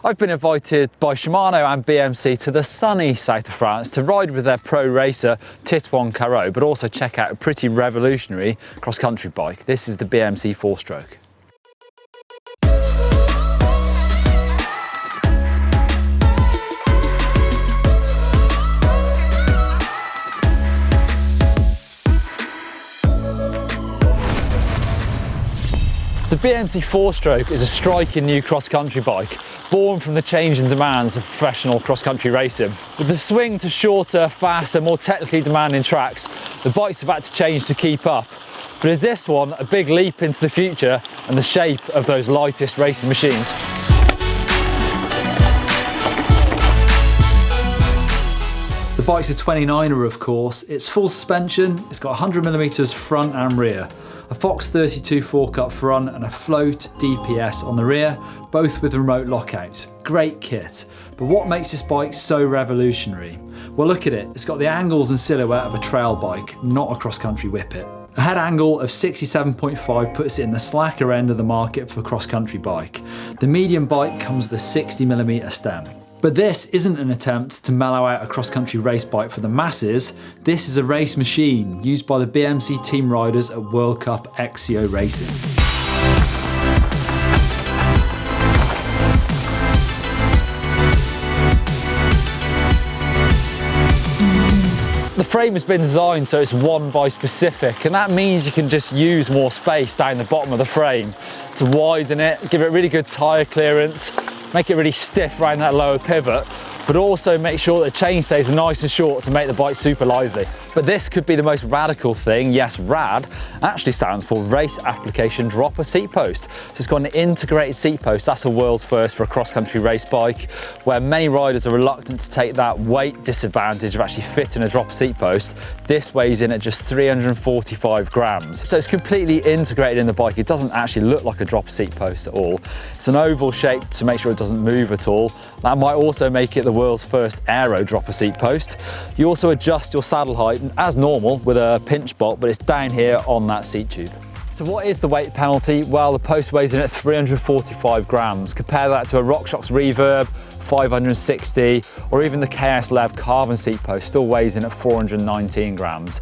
I've been invited by Shimano and BMC to the sunny south of France to ride with their pro racer Titouan Carod, but also check out a pretty revolutionary cross-country bike. This is the BMC Fourstroke. The BMC Fourstroke is a striking new cross-country bike, born from the changing demands of professional cross-country racing. With the swing to shorter, faster, more technically demanding tracks, the bike's about to change to keep up. But is this one a big leap into the future and the shape of those lightest racing machines? The bike's a 29er, of course. It's full suspension, it's got 100mm front and rear, a Fox 32 fork up front and a Float DPS on the rear, both with remote lockouts. Great kit. But what makes this bike so revolutionary? Well, look at it. It's got the angles and silhouette of a trail bike, not a cross-country whippet. A head angle of 67.5 puts it in the slacker end of the market for a cross-country bike. The medium bike comes with a 60mm stem. But this isn't an attempt to mellow out a cross-country race bike for the masses. This is a race machine used by the BMC team riders at World Cup XCO Racing. The frame has been designed so it's one by specific, and that means you can just use more space down the bottom of the frame to widen it, give it really good tyre clearance, make it really stiff around that lower pivot, but also make sure that the chain stays nice and short to make the bike super lively. But this could be the most radical thing. Yes, RAD actually stands for Race Application Dropper Seat Post. So it's got an integrated seat post. That's a world's first for a cross-country race bike, where many riders are reluctant to take that weight disadvantage of actually fitting a dropper seat post. This weighs in at just 345 grams. So it's completely integrated in the bike. It doesn't actually look like a dropper seat post at all. It's an oval shape to make sure it doesn't move at all. That might also make it the world's first aero dropper seat post. You also adjust your saddle height as normal with a pinch bolt, but it's down here on that seat tube. So what is the weight penalty? Well, the post weighs in at 345 grams. Compare that to a RockShox Reverb 560, or even the KS Lev carbon seat post still weighs in at 419 grams.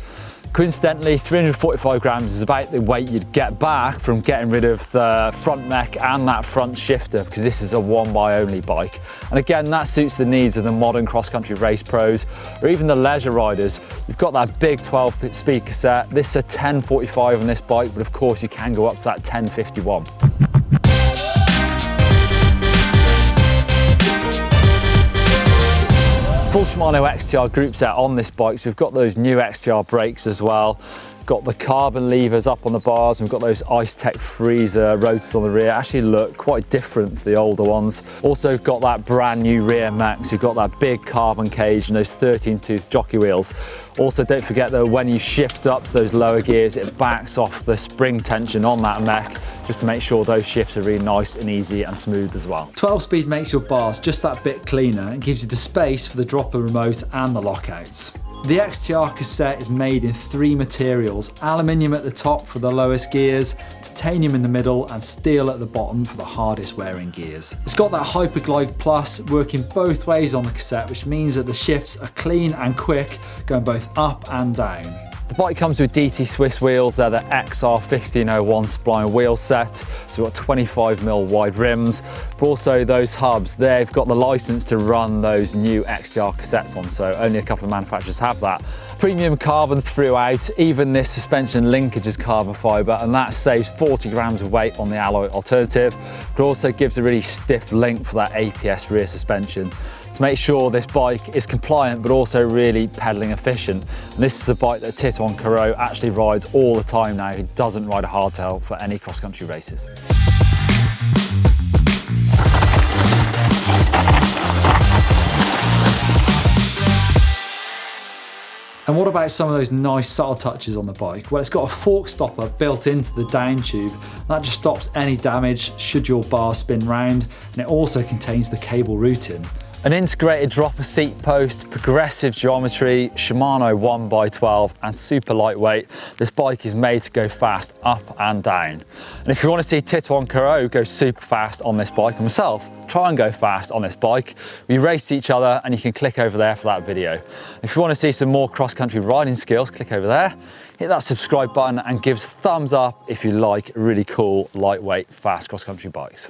Coincidentally, 345 grams is about the weight you'd get back from getting rid of the front mech and that front shifter, because this is a one-by only bike. And again, that suits the needs of the modern cross-country race pros, or even the leisure riders. You've got that big 12-speed cassette. This is a 1045 on this bike, but of course you can go up to that 1051. Full Shimano XTR group set on this bike, so we've got those new XTR brakes as well. Got the carbon levers up on the bars, and we've got those Ice Tech freezer rotors on the rear. Actually look quite different to the older ones. Also got that brand new rear mech, so you've got that big carbon cage and those 13-tooth jockey wheels. Also, don't forget that when you shift up to those lower gears, it backs off the spring tension on that mech, just to make sure those shifts are really nice and easy and smooth as well. 12-speed makes your bars just that bit cleaner and gives you the space for the dropper remote and the lockouts. The XTR cassette is made in 3 materials: aluminium at the top for the lowest gears, titanium in the middle, and steel at the bottom for the hardest wearing gears. It's got that Hyperglide Plus working both ways on the cassette, which means that the shifts are clean and quick, going both up and down. The bike comes with DT Swiss wheels. They're the XR 1501 spline wheel set. So we've got 25mm wide rims, but also those hubs, they've got the license to run those new XTR cassettes on, so only a couple of manufacturers have that. Premium carbon throughout, even this suspension linkage is carbon fibre, and that saves 40 grams of weight on the alloy alternative, but also gives a really stiff link for that APS rear suspension, to make sure this bike is compliant but also really pedalling efficient. And this is a bike that Titouan Carod actually rides all the time now. He doesn't ride a hardtail for any cross-country races. And what about some of those nice subtle touches on the bike? Well, it's got a fork stopper built into the down tube. That just stops any damage should your bar spin round, and it also contains the cable routing. An integrated dropper seat post, progressive geometry, Shimano 1x12 and super lightweight. This bike is made to go fast up and down. And if you want to see Titouan Carod go super fast on this bike and myself try and go fast on this bike, we raced each other and you can click over there for that video. If you want to see some more cross-country riding skills, click over there, hit that subscribe button and give us a thumbs up if you like really cool, lightweight, fast cross-country bikes.